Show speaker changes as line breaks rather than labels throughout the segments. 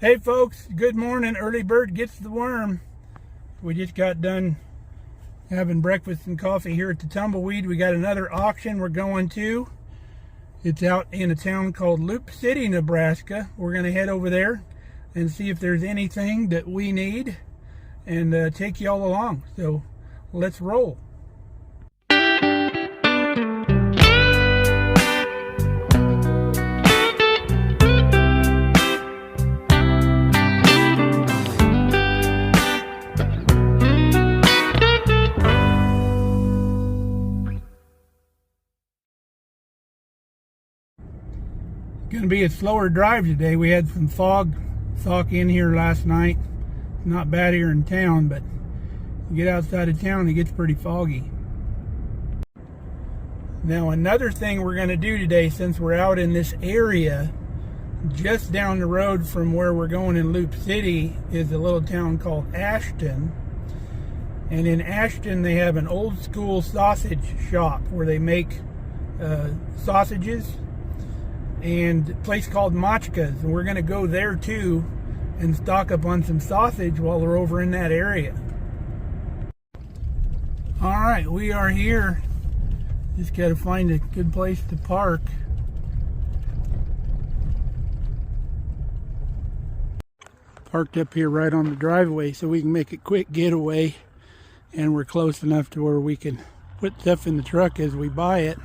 Hey folks, good morning. Early bird gets the worm. We just got done having breakfast and coffee here at the Tumbleweed. We got another auction we're going to. It's out in a town called Loop City, Nebraska. We're going to head over there and see if there's anything that we need and take y'all along. So let's roll. Going to be a slower drive today. We had some fog in here last night. Not bad here in town, but you get outside of town, it gets pretty foggy. Now another thing we're going to do today, since we're out in this area, just down the road from where we're going in Loop City is a little town called Ashton. And in Ashton they have an old school sausage shop where they make sausages, and a place called Machka's, and we're going to go there too and stock up on some sausage while we're over in that area. Alright, we are here. Just got to find a good place to park. Parked up here right on the driveway so we can make a quick getaway, and we're close enough to where we can put stuff in the truck as we buy it.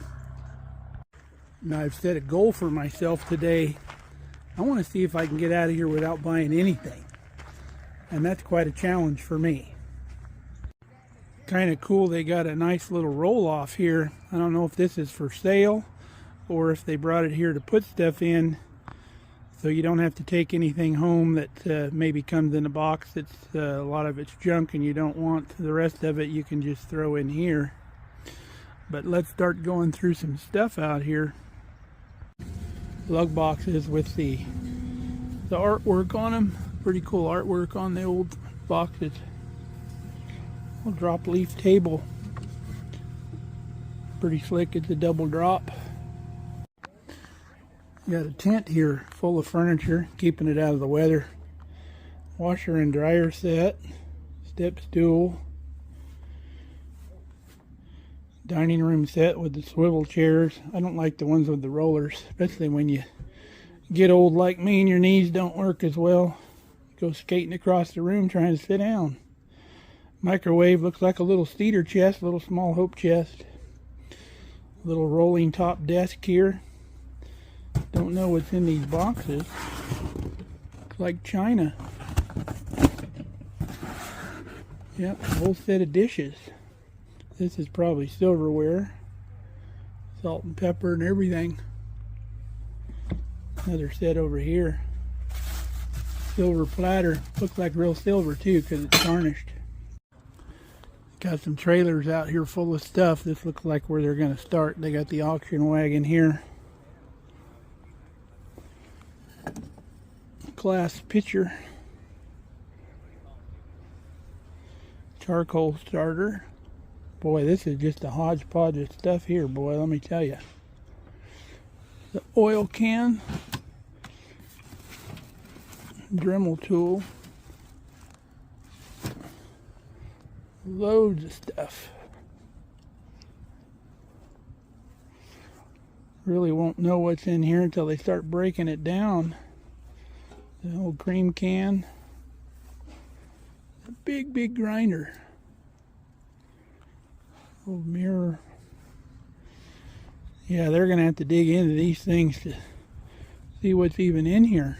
Now I've set a goal for myself today. I want to see if I can get out of here without buying anything. And that's quite a challenge for me. Kind of cool, they got a nice little roll off here. I don't know if this is for sale or if they brought it here to put stuff in so you don't have to take anything home that maybe comes in a box that's a lot of it's junk and you don't want. The rest of it you can just throw in here. But let's start going through some stuff out here. Lug boxes with the artwork on them. Pretty cool artwork on the old boxes. A drop leaf table. Pretty slick. It's a double drop. Got a tent here full of furniture, keeping it out of the weather. Washer and dryer set. Step stool. Dining room set with the swivel chairs. I don't like the ones with the rollers, especially when you get old like me and your knees don't work as well. Go skating across the room trying to sit down. Microwave looks like a little cedar chest, a little small hope chest. Little rolling top desk here. Don't know what's in these boxes. Looks like china. Yep, a whole set of dishes. This is probably silverware, salt and pepper and everything. Another set over here. Silver platter. Looks like real silver too because it's tarnished. Got some trailers out here full of stuff. This looks like where they're going to start. They got the auction wagon here. Glass pitcher. Charcoal starter. Boy, this is just a hodgepodge of stuff here, boy, let me tell you. The oil can. Dremel tool. Loads of stuff. Really won't know what's in here until they start breaking it down. The old cream can. A big grinder. Old mirror. Yeah, they're gonna have to dig into these things to see what's even in here.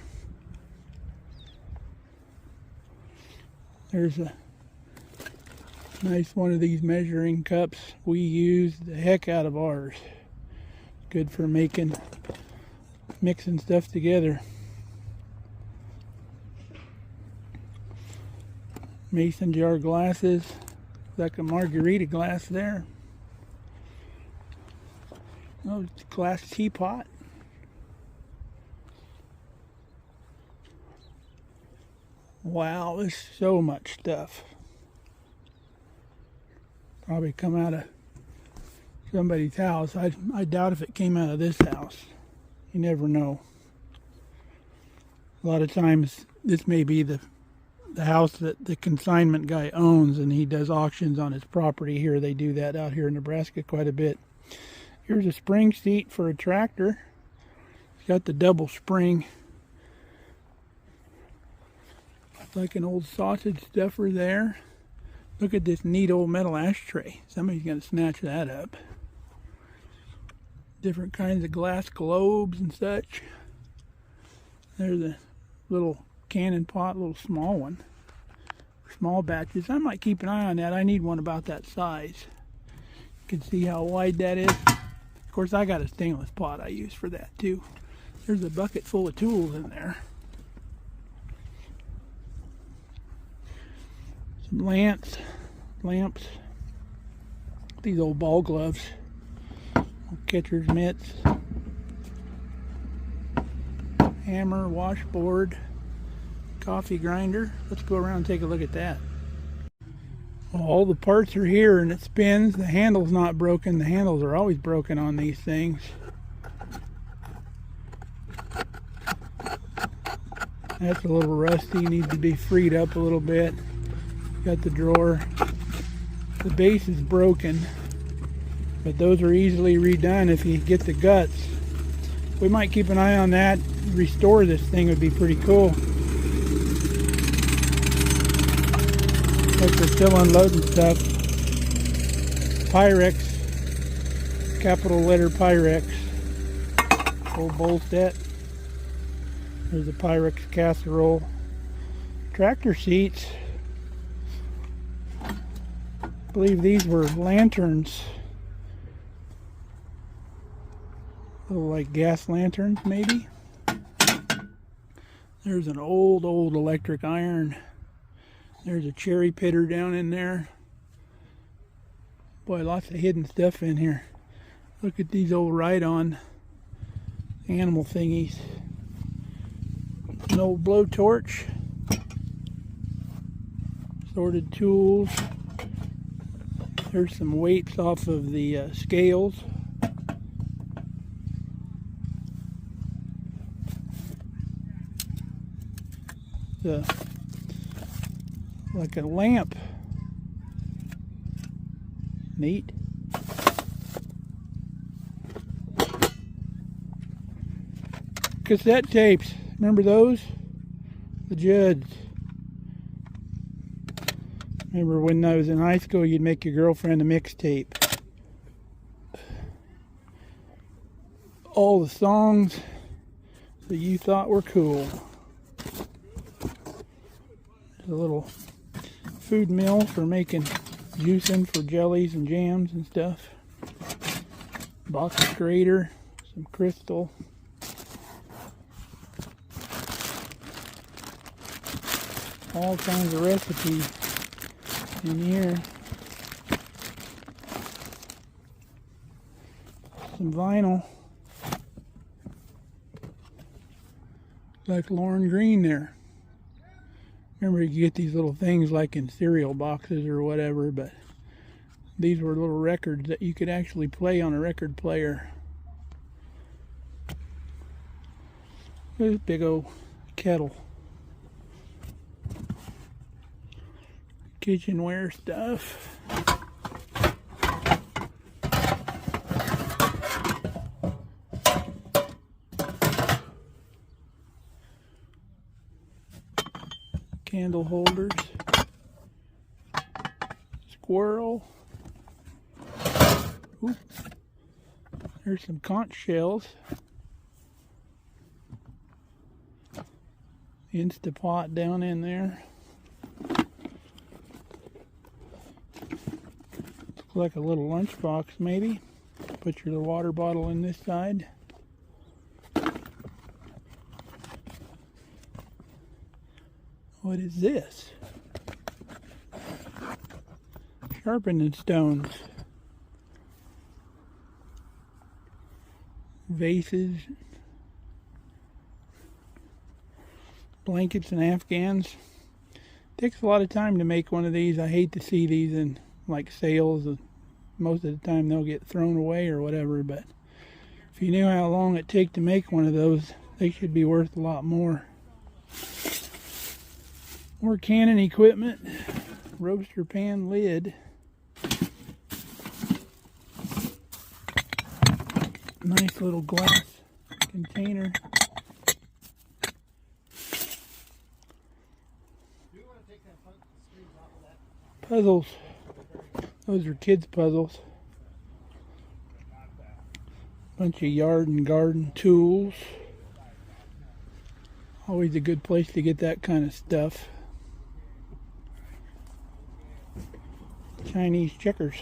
There's a nice one of these measuring cups. We use the heck out of ours. Good for mixing stuff together. Mason jar glasses. Like a margarita glass there. Oh, it's a glass teapot. Wow, there's so much stuff. Probably come out of somebody's house. I doubt if it came out of this house. You never know. A lot of times this may be the house that the consignment guy owns, and he does auctions on his property here. They do that out here in Nebraska quite a bit. Here's a spring seat for a tractor. It's got the double spring. It's like an old sausage stuffer there. Look at this neat old metal ashtray. Somebody's going to snatch that up. Different kinds of glass globes and such. There's a little cannon pot, a little small one. Small batches. I might keep an eye on that. I need one about that size. You can see how wide that is. Of course, I got a stainless pot I use for that too. There's a bucket full of tools in there. Some lamps. These old ball gloves. Catcher's mitts. Hammer, washboard, coffee grinder. Let's go around and take a look at that. Well, all the parts are here and it spins. The handle's not broken. The handles are always broken on these things. That's a little rusty, needs to be freed up a little bit. Got the drawer. The base is broken, but those are easily redone if you get the guts. We might keep an eye on that. Restore this thing would be pretty cool. Like we're still unloading stuff. Pyrex, capital letter Pyrex. Old bowl set. There's a Pyrex casserole. Tractor seats. I believe these were lanterns. Little like gas lanterns maybe. There's an old electric iron. There's a cherry pitter down in there. Boy, lots of hidden stuff in here. Look at these old ride-on animal thingies. An old blowtorch. Sorted tools. There's some weights off of the scales. Like a lamp. Neat. Cassette tapes. Remember those? The Judds. Remember when I was in high school, you'd make your girlfriend a mixtape. All the songs that you thought were cool. There's a little food mill for making juicing for jellies and jams and stuff. Box grater, some crystal. All kinds of recipes in here. Some vinyl. Like Lauren Green there. Remember, you get these little things like in cereal boxes or whatever, but these were little records that you could actually play on a record player. This big old kettle. Kitchenware stuff. Candle holders. Squirrel. Oop. There's some conch shells. Instapot down in there. Looks like a little lunchbox maybe. Put your water bottle in this side. What is this? Sharpening stones. Vases. Blankets and afghans. Takes a lot of time to make one of these. I hate to see these in like sales. Most of the time they'll get thrown away or whatever, but if you knew how long it takes to make one of those, they should be worth a lot more. More canning equipment. Roaster pan lid. Nice little glass container. Puzzles. Those are kids' puzzles. Bunch of yard and garden tools. Always a good place to get that kind of stuff. Chinese checkers.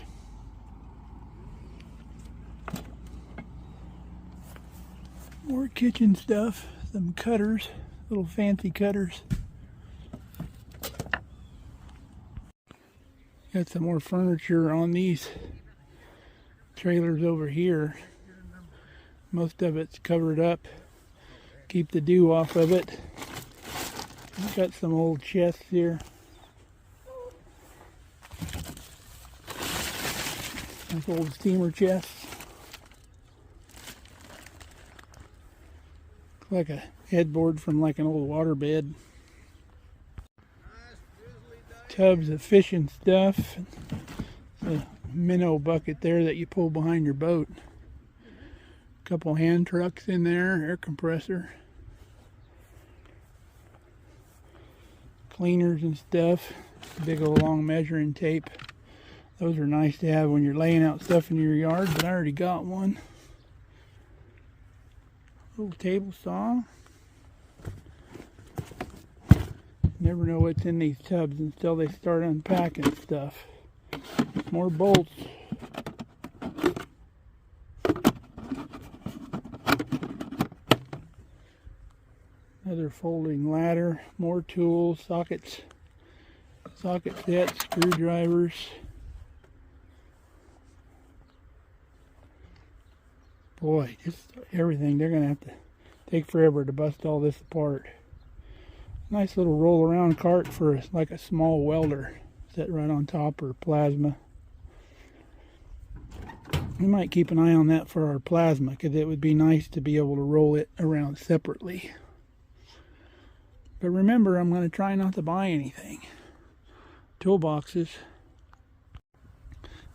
More kitchen stuff. Some cutters. Little fancy cutters. Got some more furniture on these trailers over here. Most of it's covered up. Keep the dew off of it. I've got some old chests here. Those old steamer chests. Like a headboard from like an old waterbed. Tubs of fishing stuff. The minnow bucket there that you pull behind your boat. Couple hand trucks in there, air compressor. Cleaners and stuff. Big old long measuring tape. Those are nice to have when you're laying out stuff in your yard, but I already got one. Little table saw. Never know what's in these tubs until they start unpacking stuff. More bolts. Another folding ladder. More tools, sockets, socket sets, screwdrivers. Boy, just everything. They're going to have to take forever to bust all this apart. Nice little roll around cart for like a small welder. Set right on top, or plasma. We might keep an eye on that for our plasma, because it would be nice to be able to roll it around separately. But remember, I'm going to try not to buy anything. Toolboxes.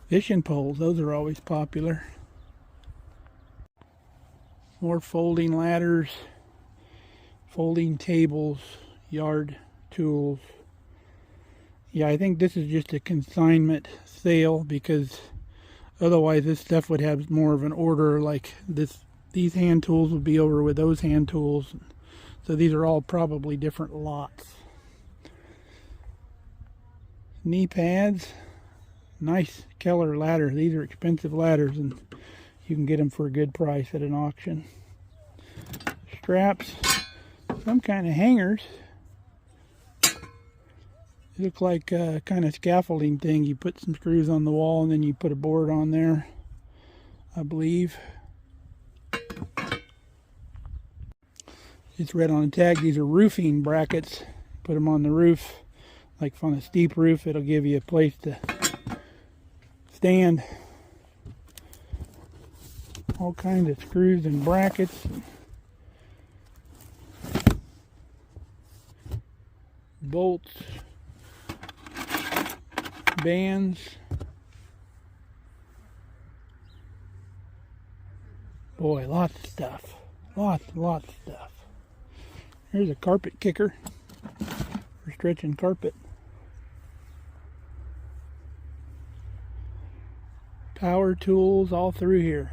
Fishing poles, those are always popular. More folding ladders, folding tables, yard tools. Yeah, I think this is just a consignment sale, because otherwise this stuff would have more of an order. Like this, these hand tools would be over with those hand tools. So these are all probably different lots. Knee pads. Nice Keller ladder. These are expensive ladders, and you can get them for a good price at an auction. Straps. Some kind of hangers. They look like a kind of scaffolding thing. You put some screws on the wall and then you put a board on there, I believe. It's read on the tag, these are roofing brackets. Put them on the roof, like on a steep roof. It'll give you a place to stand. All kinds of screws and brackets. Bolts. Bands. Boy, lots of stuff. Lots of stuff. Here's a carpet kicker for stretching carpet. Power tools all through here.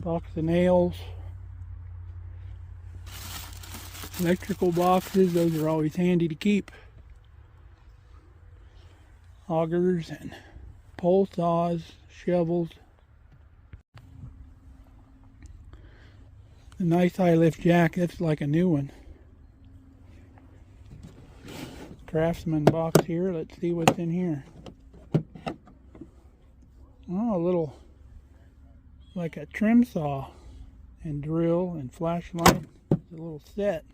Box of nails. Electrical boxes, those are always handy to keep. Augers and pole saws, shovels. The nice high lift jack, that's like a new one. Craftsman box here, let's see what's in here. Oh, a little, like a trim saw and drill and flashlight. It's a little set.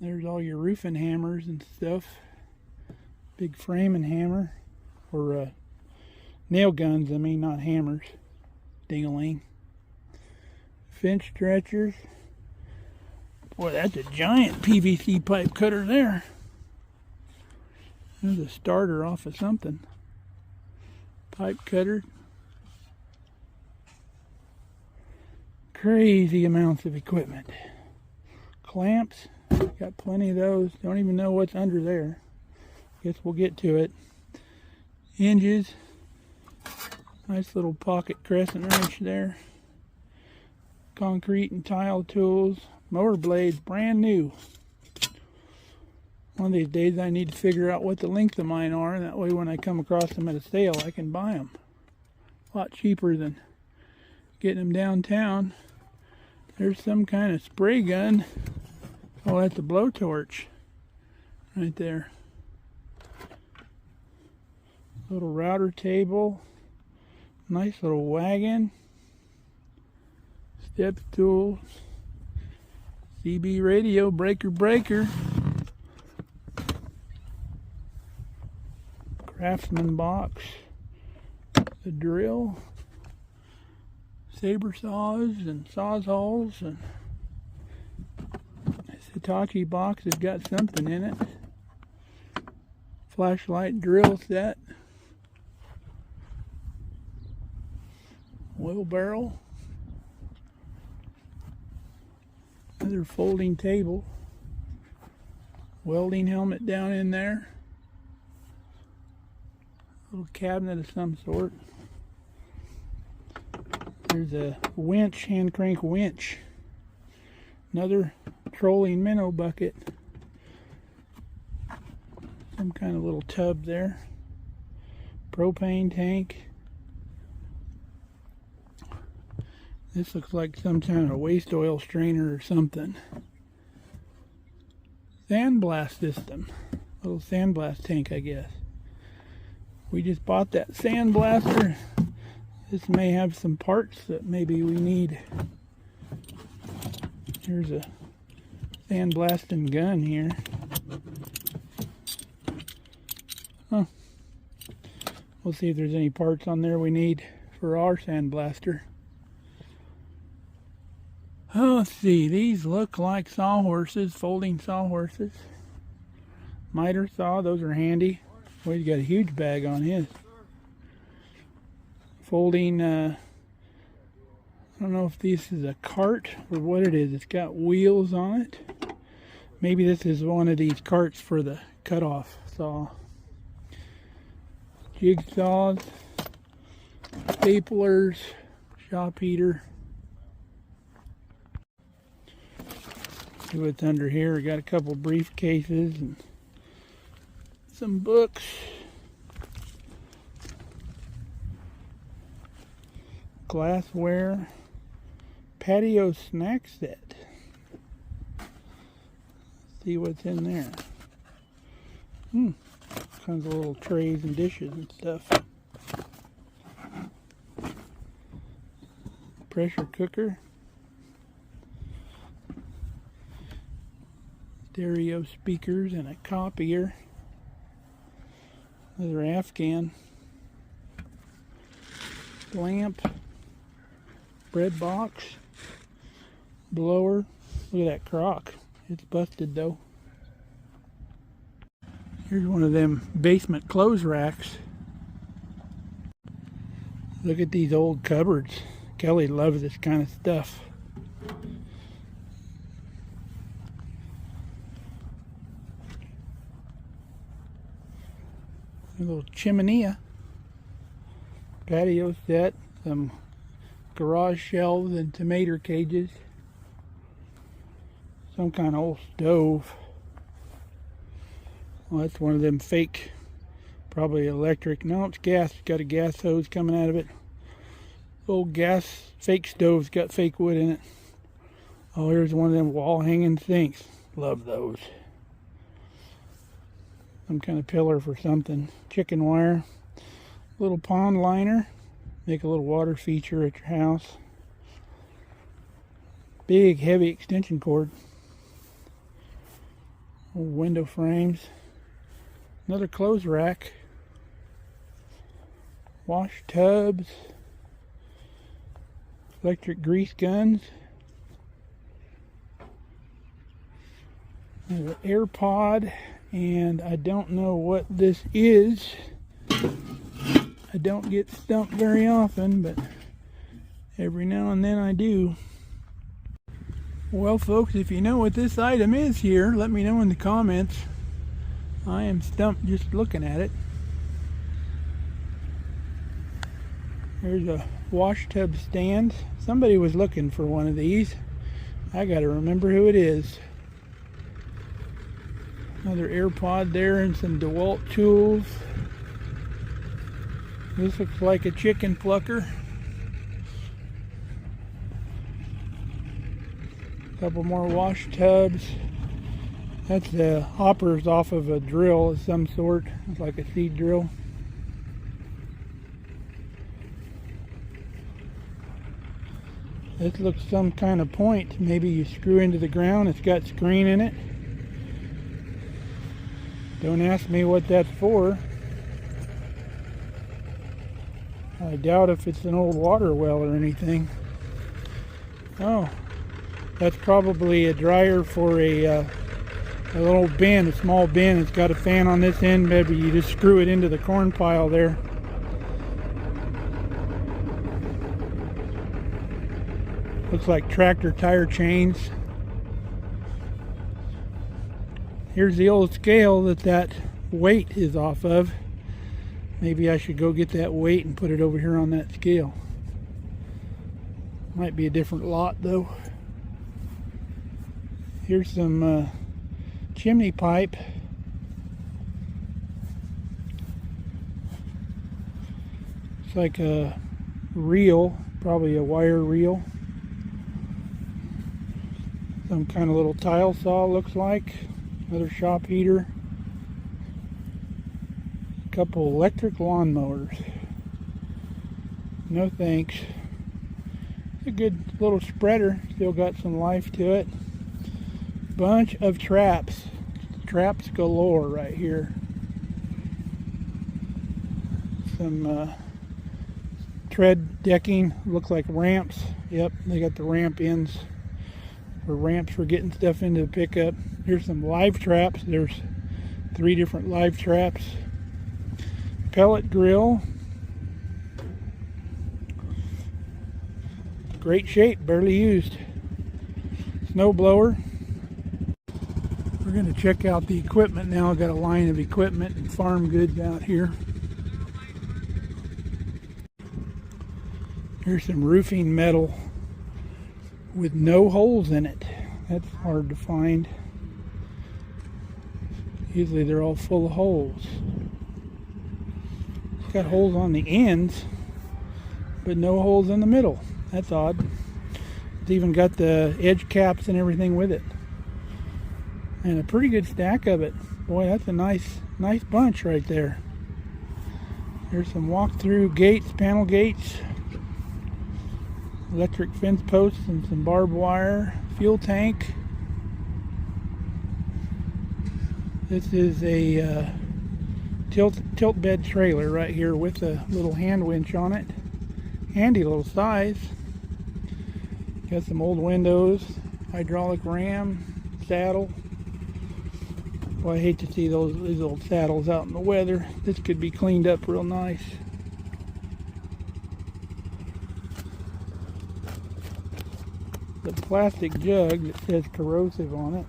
There's all your roofing hammers and stuff. Big framing hammer. Or nail guns, I mean, not hammers. Ding-a-ling. Fence stretchers. Boy, that's a giant PVC pipe cutter there. There's a starter off of something. Pipe cutter. Crazy amounts of equipment. Clamps. Got plenty of those. Don't even know what's under there. Guess we'll get to it. Hinges. Nice little pocket crescent wrench there. Concrete and tile tools. Mower blades, brand new. One of these days I need to figure out what the length of mine are, and that way when I come across them at a sale I can buy them. A lot cheaper than getting them downtown. There's some kind of spray gun. Oh, that's a blowtorch right there. Little router table. Nice little wagon. Step tools. CB radio, breaker. Craftsman box. The drill. Saber saws and sawzalls, and this Hitachi box has got something in it. Flashlight drill set. Wheelbarrow. Another folding table. Welding helmet down in there. Little cabinet of some sort. There's a winch, hand crank winch. Another trolling minnow bucket. Some kind of little tub there. Propane tank. This looks like some kind of waste oil strainer or something. Sandblast system. Little sandblast tank, I guess. We just bought that sandblaster. This may have some parts that maybe we need. Here's a sandblasting gun here. Huh. We'll see if there's any parts on there we need for our sandblaster. Oh, let's see. These look like sawhorses, folding sawhorses. Miter saw, those are handy. Boy, he's got a huge bag on his. Folding, I don't know if this is a cart or what it is. It's got wheels on it. Maybe this is one of these carts for the cutoff saw. Jigsaws, staplers, shop heater. See what's under here. We got a couple briefcases and some books. Glassware. Patio snack set. See what's in there. Kinds of little trays and dishes and stuff. Pressure cooker. Stereo speakers and a copier. Another Afghan. Lamp. Bread box. Blower. Look at that crock. It's busted though. Here's one of them basement clothes racks. Look at these old cupboards. Kelly loves this kind of stuff. A little chimenea. Patio set. Some garage shelves and tomato cages. Some kind of old stove. Well, that's one of them fake, probably electric. No, it's gas. It's got a gas hose coming out of it. Old gas fake stove's got fake wood in it. Oh, here's one of them wall hanging sinks. Love those. Some kind of pillar for something. Chicken wire. Little pond liner. Make a little water feature at your house. Big heavy extension cord. Old window frames. Another clothes rack. Wash tubs. Electric grease guns. There's an air pod, and I don't know what this is. I don't get stumped very often, but every now and then I do. Well, folks, if you know what this item is here, let me know in the comments. I am stumped just looking at it. There's a wash tub stand. Somebody was looking for one of these. I gotta remember who it is. Another AirPod there and some DeWalt tools. This looks like a chicken plucker. A couple more wash tubs. That's the hoppers off of a drill of some sort. It's like a seed drill. This looks some kind of point. Maybe you screw into the ground. It's got screen in it. Don't ask me what that's for. I doubt if it's an old water well or anything. Oh, that's probably a dryer for a little bin, a small bin. It's got a fan on this end. Maybe you just screw it into the corn pile there. Looks like tractor tire chains. Here's the old scale that weight is off of. Maybe I should go get that weight and put it over here on that scale. Might be a different lot though. Here's some chimney pipe. It's like a reel, probably a wire reel. Some kind of little tile saw, looks like. Another shop heater. A couple electric lawnmowers. No thanks. It's a good little spreader. Still got some life to it. Bunch of traps. Traps galore right here. Some tread decking. Looks like ramps. Yep, they got the ramp ends. For ramps for getting stuff into the pickup. Here's some live traps. There's 3 different live traps. Pellet grill. Great shape, barely used. Snow blower. We're going to check out the equipment now. I've got a line of equipment and farm goods out here. Here's some roofing metal with no holes in it. That's hard to find. Usually they're all full of holes. It's got holes on the ends, but no holes in the middle. That's odd. It's even got the edge caps and everything with it. And a pretty good stack of it. Boy, that's a nice bunch right there. There's some walk-through gates, panel gates. Electric fence posts and some barbed wire. Fuel tank. This is a tilt bed trailer right here with a little hand winch on it. Handy little size. Got some old windows, hydraulic ram, saddle. Boy, I hate to see these old saddles out in the weather. This could be cleaned up real nice. The plastic jug that says corrosive on it.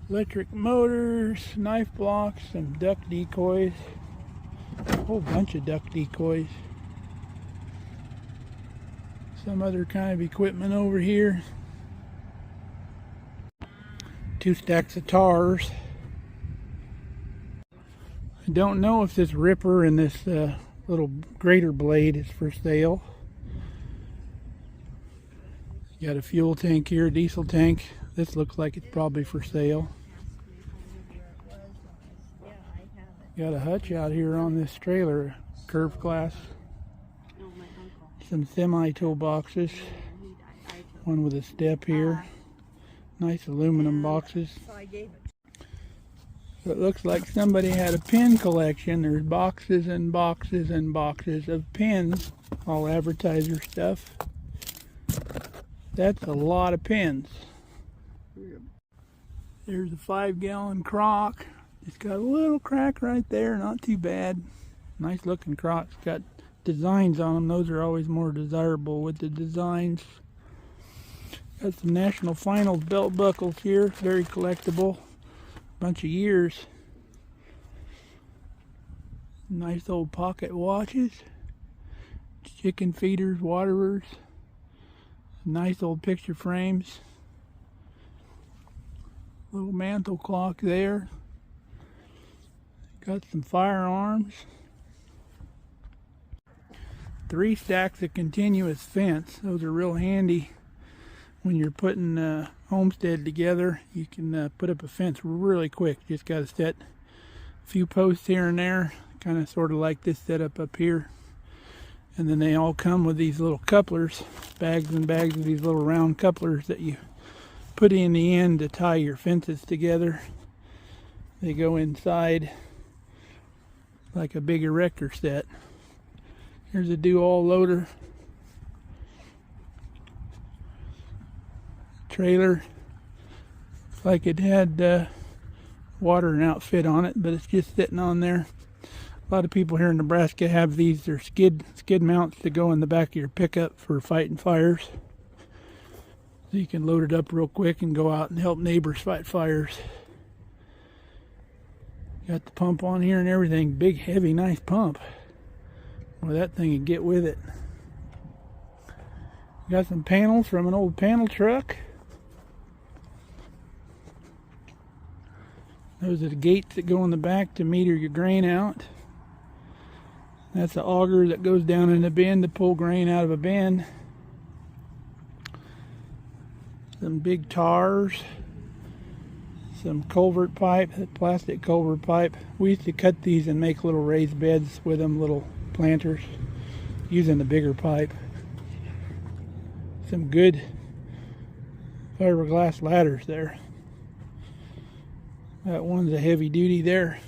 Electric motors, knife blocks, some duck decoys. A whole bunch of duck decoys. Some other kind of equipment over here. 2 stacks of tars. I don't know if this ripper and this little grater blade is for sale. Got a fuel tank here, diesel tank. This looks like it's probably for sale. Got a hutch out here on this trailer, curved glass. Some semi toolboxes. One with a step here. Nice aluminum boxes. So it looks like somebody had a pin collection. There's boxes and boxes and boxes of pins. All advertiser stuff. That's a lot of pins. There's a 5-gallon crock. It's got a little crack right there, not too bad. Nice looking crocks. Got designs on them. Those are always more desirable with the designs. Got some National Finals belt buckles here. Very collectible. Bunch of years. Nice old pocket watches. Chicken feeders, waterers. Nice old picture frames. Little mantle clock there. Got some firearms. 3 stacks of continuous fence. Those are real handy when you're putting Homestead together. You can put up a fence really quick. Just got to set a few posts here and there, kind of sort of like this setup up here. And then they all come with these little couplers, bags and bags of these little round couplers that you put in the end to tie your fences together. They go inside like a big erector set. Here's a do-all loader. Trailer. Looks like it had watering outfit on it, but it's just sitting on there. A lot of people here in Nebraska have these. They're skid mounts that go in the back of your pickup for fighting fires. So you can load it up real quick and go out and help neighbors fight fires. Got the pump on here and everything. Big, heavy, nice pump. Well, that thing can get with it. Got some panels from an old panel truck. Those are the gates that go in the back to meter your grain out. That's an auger that goes down in the bin to pull grain out of a bin. Some big tars. Some culvert pipe, plastic culvert pipe. We used to cut these and make little raised beds with them, little planters, using the bigger pipe. Some good fiberglass ladders there. That one's a heavy duty there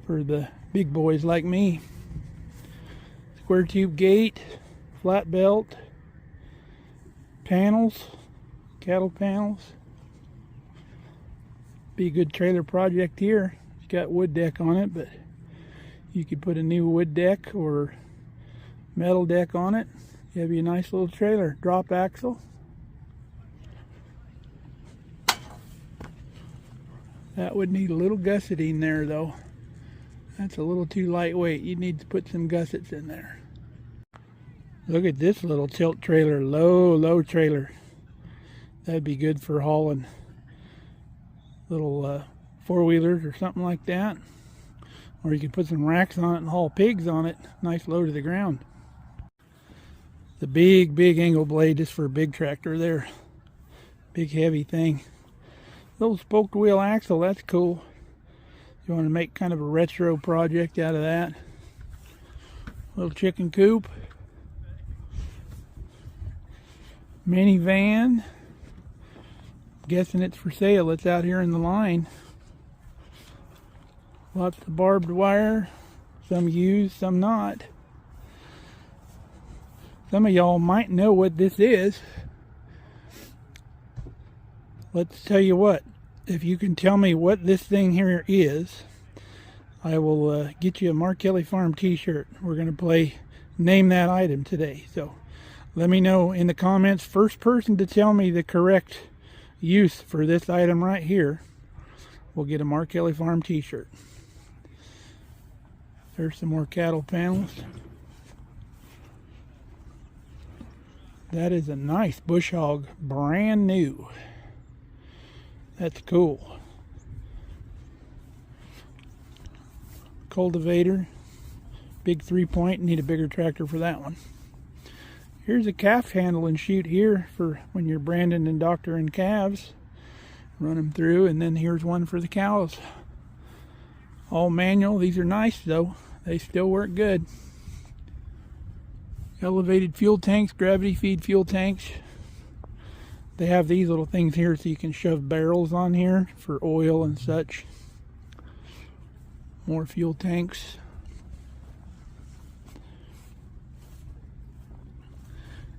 for the big boys like me. Square tube gate, flat belt, panels, cattle panels. Be a good trailer project here. It's got wood deck on it, but you could put a new wood deck or metal deck on it. Have you a nice little trailer. Drop axle. That would need a little gusseting there though. That's a little too lightweight. You need to put some gussets in there. Look at this little tilt trailer. Low trailer. That'd be good for hauling little four-wheelers or something like that. Or you could put some racks on it and haul pigs on it. Nice low to the ground. The big angle blade just for a big tractor there. Big heavy thing. Little spoked wheel axle, that's cool. You want to make kind of a retro project out of that. Little chicken coop. Minivan. Guessing it's for sale. It's out here in the line. Lots of barbed wire. Some used, some not. Some of y'all might know what this is. Let's tell you what. If you can tell me what this thing here is, I will get you a Markelly Farm t-shirt. We're going to play Name That Item today. So let me know in the comments. First person to tell me the correct use for this item right here will get a Markelly Farm t-shirt. There's some more cattle panels. That is a nice bush hog, brand new. That's cool. Cultivator, big 3-point, need a bigger tractor for that one. Here's a calf handle and chute here for when you're branding and doctoring calves. Run them through, and then here's one for the cows. All manual. These are nice though. They still work good. Elevated fuel tanks, gravity feed fuel tanks. They have these little things here so you can shove barrels on here for oil and such. More fuel tanks.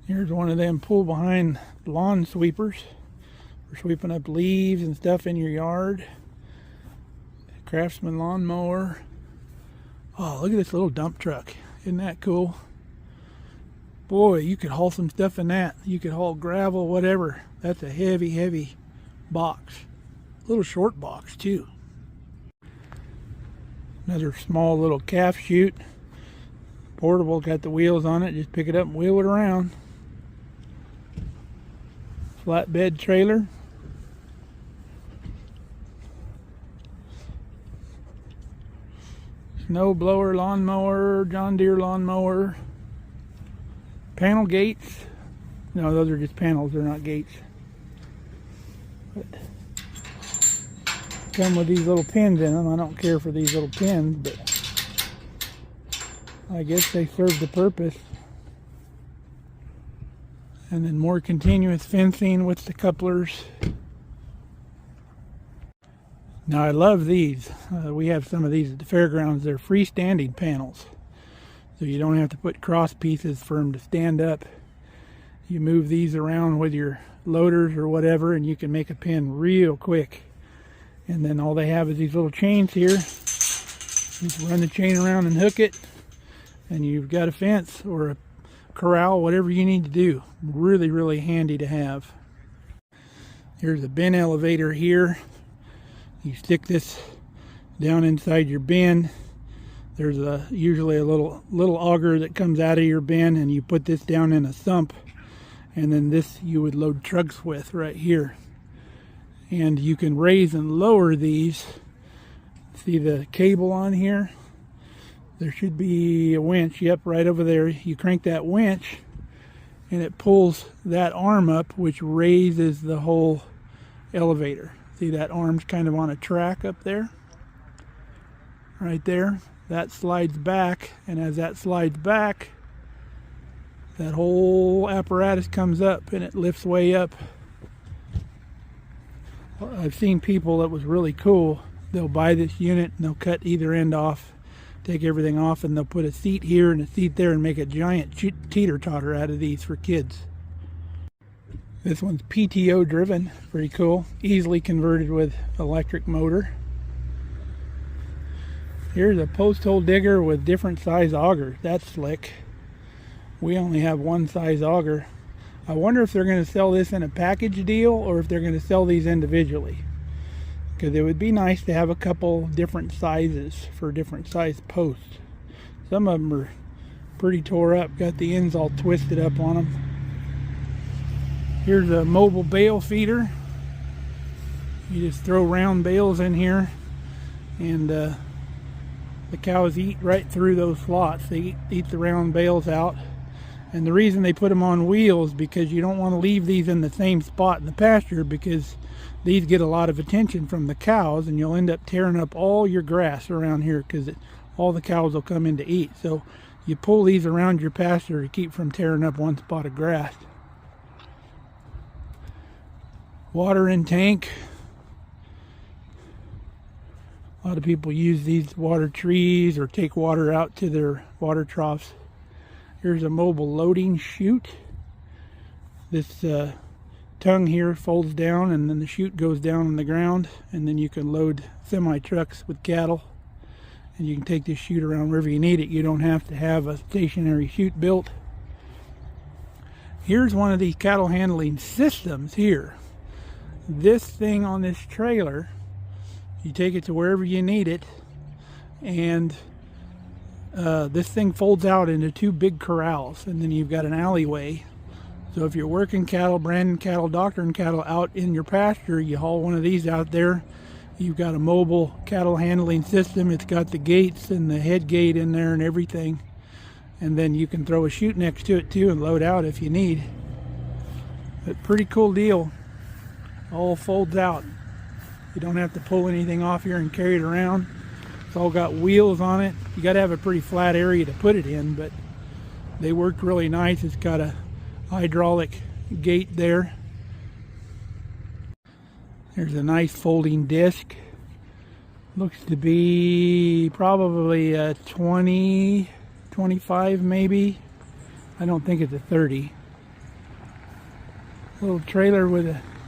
Here's one of them pull behind lawn sweepers for sweeping up leaves and stuff in your yard. Craftsman lawnmower. Oh, look at this little dump truck. Isn't that cool? Boy, you could haul some stuff in that. You could haul gravel, whatever. That's a heavy, heavy box. Little short box too. Another small little calf chute. Portable, got the wheels on it. Just pick it up and wheel it around. Flatbed trailer. Snow blower, lawnmower, John Deere lawnmower. Panel gates. No, those are just panels, they're not gates. But come with these little pins in them. I don't care for these little pins, but I guess they serve the purpose. And then more continuous fencing with the couplers. Now I love these. We have some of these at the fairgrounds. They're freestanding panels. So you don't have to put cross pieces for them to stand up. You move these around with your loaders or whatever and you can make a pin real quick. And then all they have is these little chains here. Just run the chain around and hook it. And you've got a fence or a corral, whatever you need to do. Really, really handy to have. Here's a bin elevator here. You stick this down inside your bin. There's usually a little auger that comes out of your bin, and you put this down in a sump, and then this you would load trucks with right here. And you can raise and lower these. See the cable on here? There should be a winch, yep, right over there. You crank that winch and it pulls that arm up, which raises the whole elevator. See, that arm's kind of on a track up there, right there. That slides back, and as that slides back, that whole apparatus comes up and it lifts way up. I've seen people that was really cool. They'll buy this unit and they'll cut either end off, take everything off, and they'll put a seat here and a seat there and make a giant teeter-totter out of these for kids. This one's PTO driven, pretty cool. Easily converted with electric motor. Here's a post hole digger with different size augers. That's slick. We only have one size auger. I wonder if they're going to sell this in a package deal or if they're going to sell these individually. Because it would be nice to have a couple different sizes for different size posts. Some of them are pretty tore up, got the ends all twisted up on them. Here's a mobile bale feeder. You just throw round bales in here and the cows eat right through those slots. They eat the round bales out. And the reason they put them on wheels because you don't want to leave these in the same spot in the pasture, because these get a lot of attention from the cows and you'll end up tearing up all your grass around here because all the cows will come in to eat. So you pull these around your pasture to keep from tearing up one spot of grass. Water in tank. A lot of people use these water trees or take water out to their water troughs. Here's a mobile loading chute. This tongue here folds down and then the chute goes down on the ground, and then you can load semi trucks with cattle and you can take this chute around wherever you need it. You don't have to have a stationary chute built. Here's one of these cattle handling systems here. This thing on this trailer, you take it to wherever you need it, and this thing folds out into two big corrals, and then you've got an alleyway. So if you're working cattle, branding cattle, doctoring cattle out in your pasture, you haul one of these out there. You've got a mobile cattle handling system. It's got the gates and the head gate in there and everything. And then you can throw a chute next to it too and load out if you need. But pretty cool deal. All folds out. You don't have to pull anything off here and carry it around. It's all got wheels on it. You got to have a pretty flat area to put it in, but they worked really nice. It's got a hydraulic gate there. There's a nice folding disc. Looks to be probably a 20, 25 maybe. I don't think it's a 30. Little trailer with a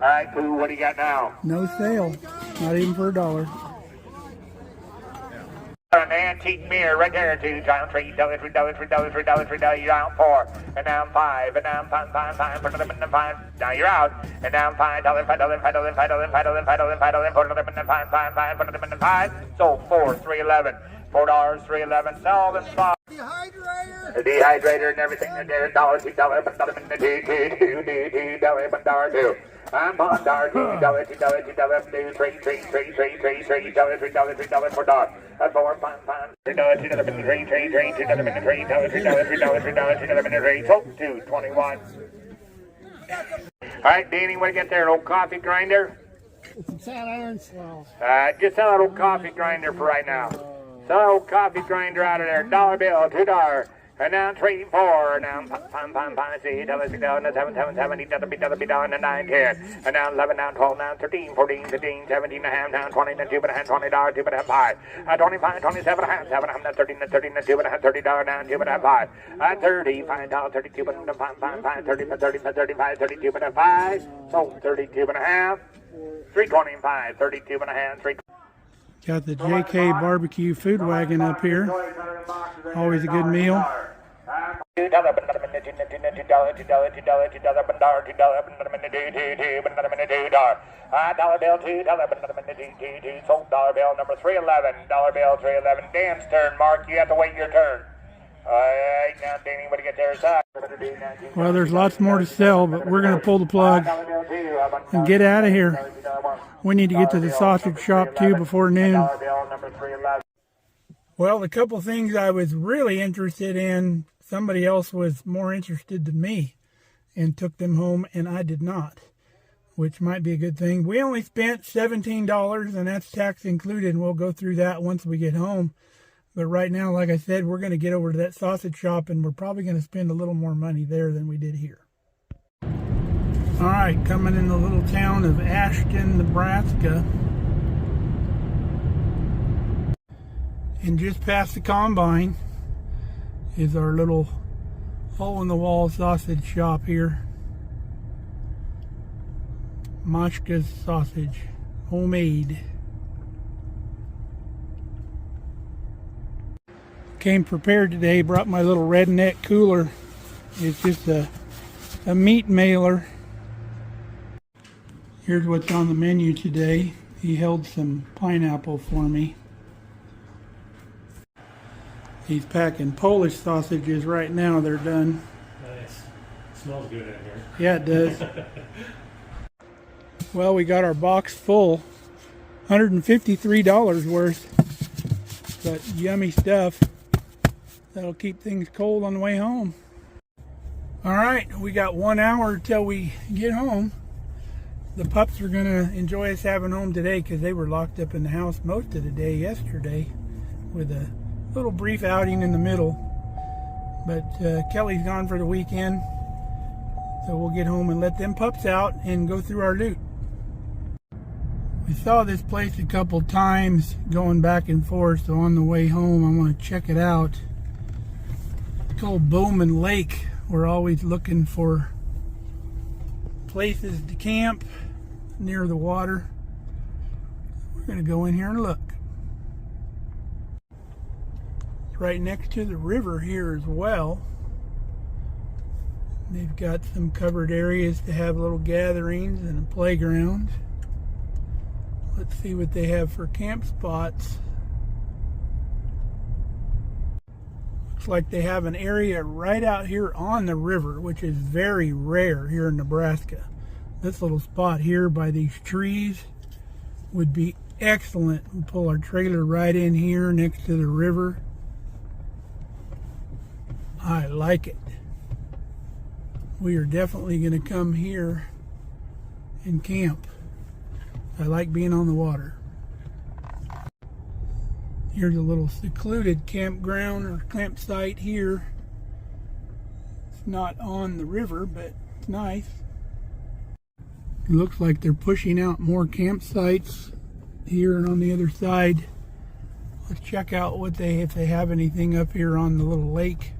Alright, Pooh, what do you got now?
No sale. Not even for $1.
An antique mirror right there, $2, $3, $3, $3, $3, $3, you're out 4, and now 5, and now 5, 5, 5, put them in the 5, now you're out, and now $5, $5, $5, $5, $5, $5, $5, $5, put them in the 5, 5, 5, put them in the 5, so 4, $3.11, $4, $3.11, sell them 5. The dehydrator and everything in there, $1, $2, put them in the $2, $1, I'm $1, $2, $2, $2, $2, $3, $3, $3, $3, $3, $3, $3, $3, $4. That's 4, 5, 5, $3, $2, $3, $3, $3, $3, $3, $3, $3, $3, so 221. All right, Danny, what do you get there? An old coffee grinder?
Some sand irons.
Just sell that old coffee grinder for right now. Sell that old coffee grinder out of there. $1 bill, $2. And now 3, 4, now 5, 5, 5, 6, 7, 7, 7, 7, 8, and 9, 10, and now 11, now 12, now 13, 14, 15, 17 and a half, now 20, now $2.5, $20, $2.5, 5, 25, 27 and a half, 7, now 13, now 13, now $2.5, $30, now $2.5, 5, $35, 32, 5, 5, 5, 30, 30, 35, 32.5, so 32 and a half, 325, 32 and a half, 3.
Got the JK Barbecue Food Wagon up here. Always a good meal.
$1 bill, sold $1 bill number 311, $1 bill 311. Dan's turn, Mark. You have to wait your turn. All right, now Danny, what do you get there?
Well, there's lots more to sell, but we're going to pull the plug and get out of here. We need to get to the sausage shop too before noon. Well, the couple things I was really interested in, somebody else was more interested than me and took them home, and I did not, which might be a good thing. We only spent $17, and that's tax included, and we'll go through that once we get home. But right now, like I said, we're going to get over to that sausage shop, and we're probably going to spend a little more money there than we did here. All right, coming in the little town of Ashton, Nebraska. And just past the combine is our little hole-in-the-wall sausage shop here. Mashka's sausage, homemade. Came prepared today, brought my little redneck cooler. It's just a meat mailer. Here's what's on the menu today. He held some pineapple for me. He's packing Polish sausages right now. They're done.
Nice. Smells good in here.
Yeah, it does. Well, we got our box full. $153 worth. But yummy stuff. That'll keep things cold on the way home. All right, we got 1 hour till we get home. The pups are going to enjoy us having home today because they were locked up in the house most of the day yesterday with a little brief outing in the middle. But Kelly's gone for the weekend, so we'll get home and let them pups out and go through our loot. We saw this place a couple times going back and forth, so on the way home I want to check it out. It's called Bowman Lake. We're always looking for places to camp near the water. We're going to go in here and look. It's right next to the river here as well. They've got some covered areas to have little gatherings and a playground. Let's see what they have for camp spots. Looks like they have an area right out here on the river, which is very rare here in Nebraska. This little spot here by these trees would be excellent. We'll pull our trailer right in here next to the river. I like it. We are definitely going to come here and camp. I like being on the water. Here's a little secluded campground or campsite here. It's not on the river, but it's nice. It looks like they're pushing out more campsites here and on the other side. Let's check out if they have anything up here on the little lake.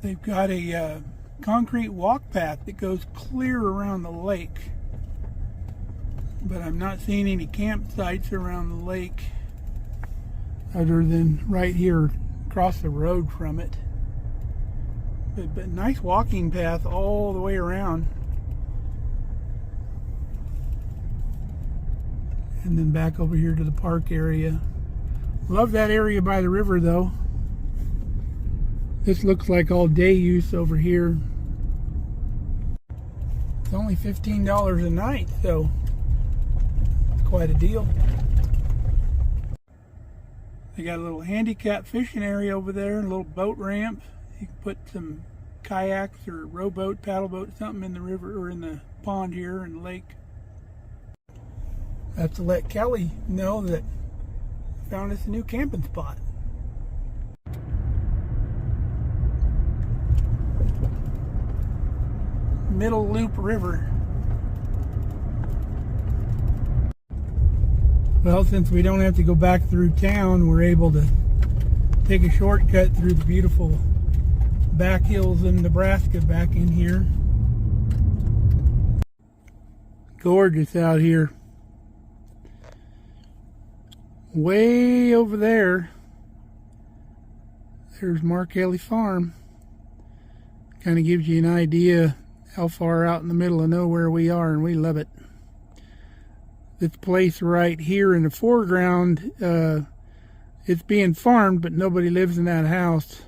They've got a concrete walk path that goes clear around the lake. But I'm not seeing any campsites around the lake other than right here across the road from it. But nice walking path all the way around. And then back over here to the park area. Love that area by the river though. This looks like all day use over here. It's only $15 a night, so quite a deal. They got a little handicap fishing area over there, a little boat ramp. You can put some kayaks or rowboat, paddle boat, something in the river or in the pond here in the lake. I have to let Kelly know that I found us a new camping spot. Middle Loop River. Well, since we don't have to go back through town, we're able to take a shortcut through the beautiful back hills in Nebraska back in here. Gorgeous out here. Way over there, there's Markelly Farm. Kind of gives you an idea how far out in the middle of nowhere we are, and we love it. This place right here in the foreground, it's being farmed, but nobody lives in that house.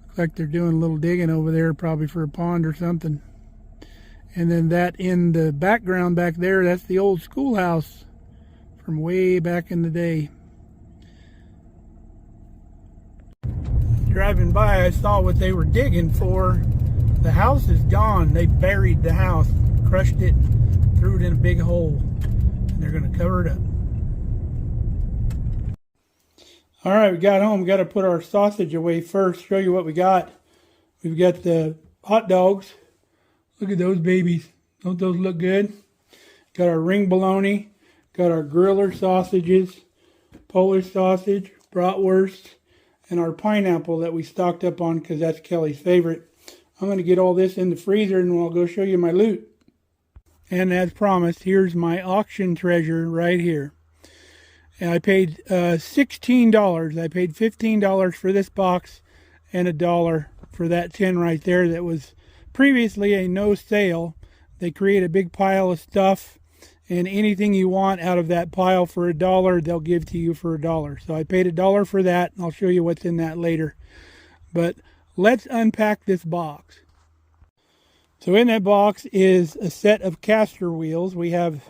Looks like they're doing a little digging over there, probably for a pond or something. And then that in the background back there, that's the old schoolhouse from way back in the day. Driving by, I saw what they were digging for. The house is gone. They buried the house, crushed it, threw it in a big hole. They're going to cover it up. All right, we got home. Got to put our sausage away first. Show you what we got. We've got the hot dogs. Look at those babies. Don't those look good? Got our ring bologna. Got our griller sausages, Polish sausage, bratwurst, and our pineapple that we stocked up on because that's Kelly's favorite. I'm going to get all this in the freezer and I'll go show you my loot. And as promised, here's my auction treasure right here. And I paid $16. I paid $15 for this box and $1 for that tin right there that was previously a no sale. They create a big pile of stuff, and anything you want out of that pile for $1, they'll give to you for $1. So I paid $1 for that, and I'll show you what's in that later. But let's unpack this box. So in that box is a set of caster wheels. We have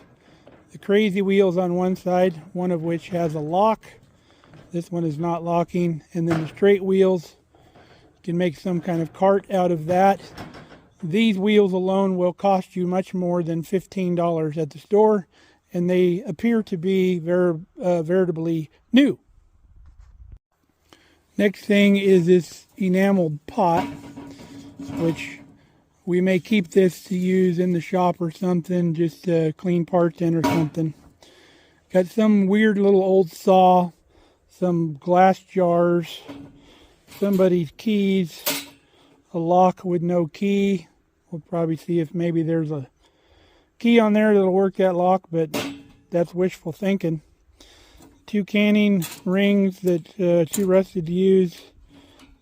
the crazy wheels on one side, one of which has a lock. This one is not locking. And then the straight wheels, you can make some kind of cart out of that. These wheels alone will cost you much more than $15 at the store, and they appear to be veritably new. Next thing is this enameled pot, which we may keep this to use in the shop or something, just to clean parts in or something. Got some weird little old saw, some glass jars, somebody's keys, a lock with no key. We'll probably see if maybe there's a key on there that'll work that lock, but that's wishful thinking. 2 canning rings that too rusted to use,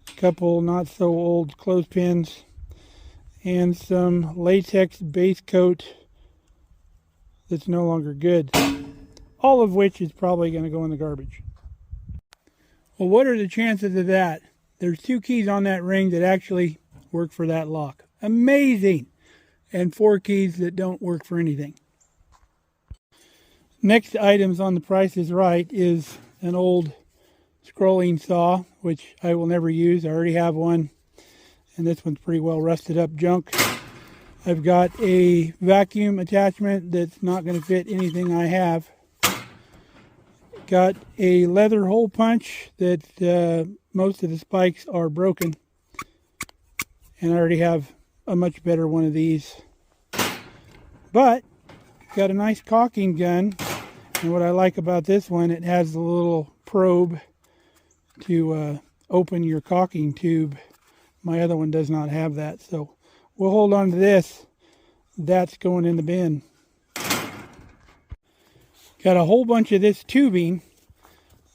a couple not so old clothespins, and some latex base coat that's no longer good. All of which is probably going to go in the garbage. Well, what are the chances of that? There's 2 keys on that ring that actually work for that lock. Amazing! And 4 keys that don't work for anything. Next items on the Price is Right is an old scrolling saw, which I will never use. I already have one, and this one's pretty well rusted up junk. I've got a vacuum attachment that's not going to fit anything I have. Got a leather hole punch that most of the spikes are broken, and I already have a much better one of these. But got a nice caulking gun, and what I like about this one, it has a little probe to open your caulking tube. My other one does not have that, so we'll hold on to this. That's going in the bin. Got a whole bunch of this tubing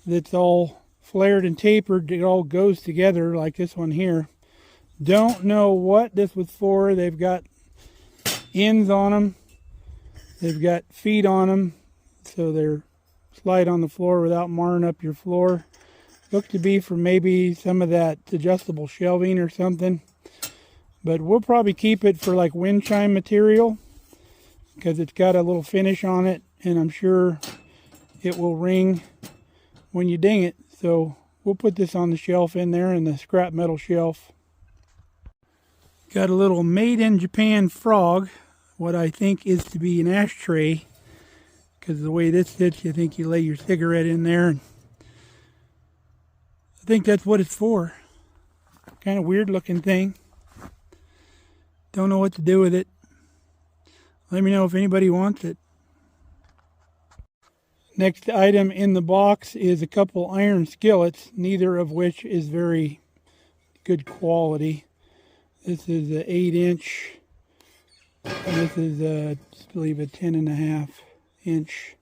that's all flared and tapered. It all goes together like this one here. Don't know what this was for. They've got ends on them. They've got feet on them, so they're slide on the floor without marring up your floor. Look to be for maybe some of that adjustable shelving or something. But we'll probably keep it for like wind chime material, because it's got a little finish on it, and I'm sure it will ring when you ding it. So we'll put this on the shelf in there, in the scrap metal shelf. Got a little made in Japan frog, what I think is to be an ashtray, because the way this sits, you think you lay your cigarette in there, and I think that's what it's for. Kind of weird looking thing. Don't know what to do with it. Let me know if anybody wants it. Next item in the box is a couple iron skillets, neither of which is very good quality. This is an 8-inch, and this is I believe a 10.5-inch.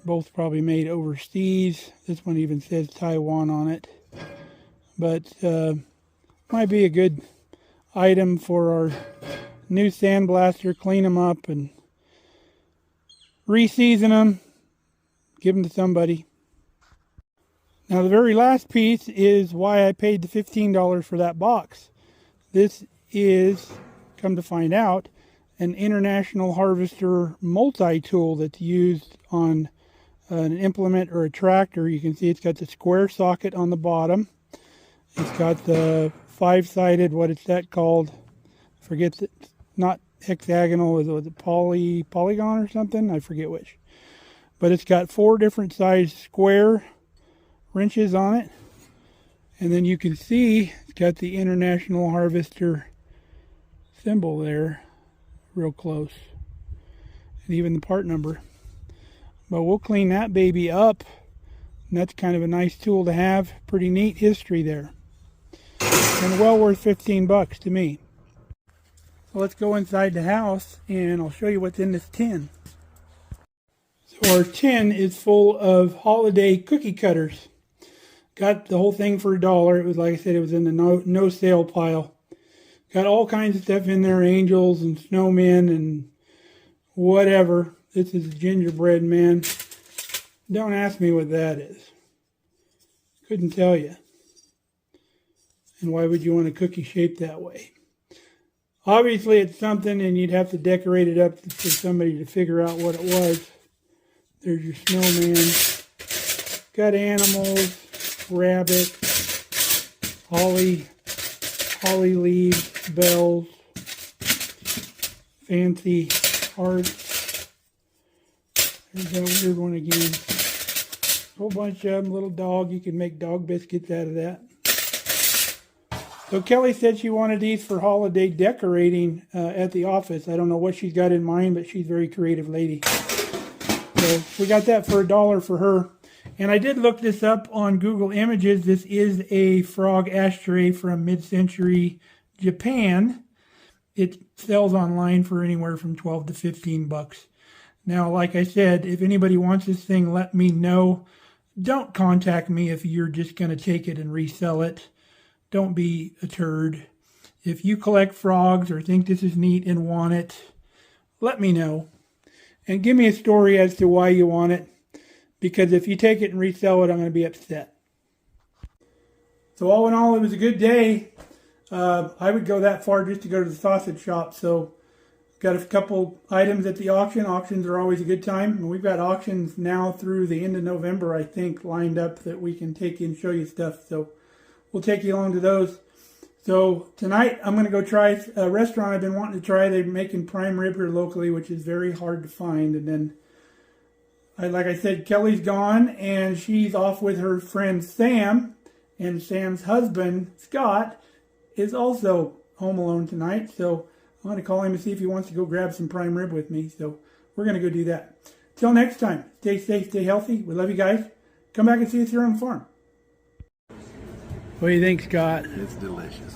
Both probably made overseas. This one even says Taiwan on it. But might be a good item for our new sandblaster. Clean them up and re-season them. Give them to somebody. Now the very last piece is why I paid the $15 for that box. This is, come to find out, an International Harvester multi-tool that's used on an implement or a tractor. You can see it's got the square socket on the bottom. It's got the 5-sided, what is that called? I forget, not hexagonal, is it polygon or something? I forget which. But it's got 4 different size square wrenches on it. And then you can see it's got the International Harvester symbol there, real close. And even the part number. But we'll clean that baby up. And that's kind of a nice tool to have. Pretty neat history there. And well worth 15 bucks to me. So let's go inside the house and I'll show you what's in this tin. So our tin is full of holiday cookie cutters. Got the whole thing for $1. It was, like I said, it was in the no sale pile. Got all kinds of stuff in there, angels and snowmen and whatever. This is a gingerbread man. Don't ask me what that is. Couldn't tell you. And why would you want a cookie shaped that way? Obviously it's something, and you'd have to decorate it up for somebody to figure out what it was. There's your snowman. Got animals, rabbit, holly leaves, bells, fancy hearts. There's that weird one again. Whole bunch of them, little dog. You can make dog biscuits out of that. So Kelly said she wanted these for holiday decorating at the office. I don't know what she's got in mind, but she's a very creative lady. So we got that for $1 for her. And I did look this up on Google Images. This is a frog ashtray from mid-century Japan. It sells online for anywhere from 12 to 15 bucks. Now, like I said, if anybody wants this thing, let me know. Don't contact me if you're just going to take it and resell it. Don't be a turd. If you collect frogs or think this is neat and want it, let me know. And give me a story as to why you want it. Because if you take it and resell it, I'm going to be upset. So all in all, it was a good day. I would go that far just to go to the sausage shop. So got a couple items at the auction. Auctions are always a good time. And we've got auctions now through the end of November, I think, lined up that we can take you and show you stuff. So we'll take you along to those. So tonight I'm going to go try a restaurant I've been wanting to try. They're making prime rib here locally, which is very hard to find. And then, like I said, Kelly's gone and she's off with her friend Sam. And Sam's husband, Scott, is also home alone tonight. So I'm going to call him to see if he wants to go grab some prime rib with me. So we're going to go do that. Till next time, stay safe, stay healthy. We love you guys. Come back and see us here on the farm. What do you think, Scott?
It's delicious.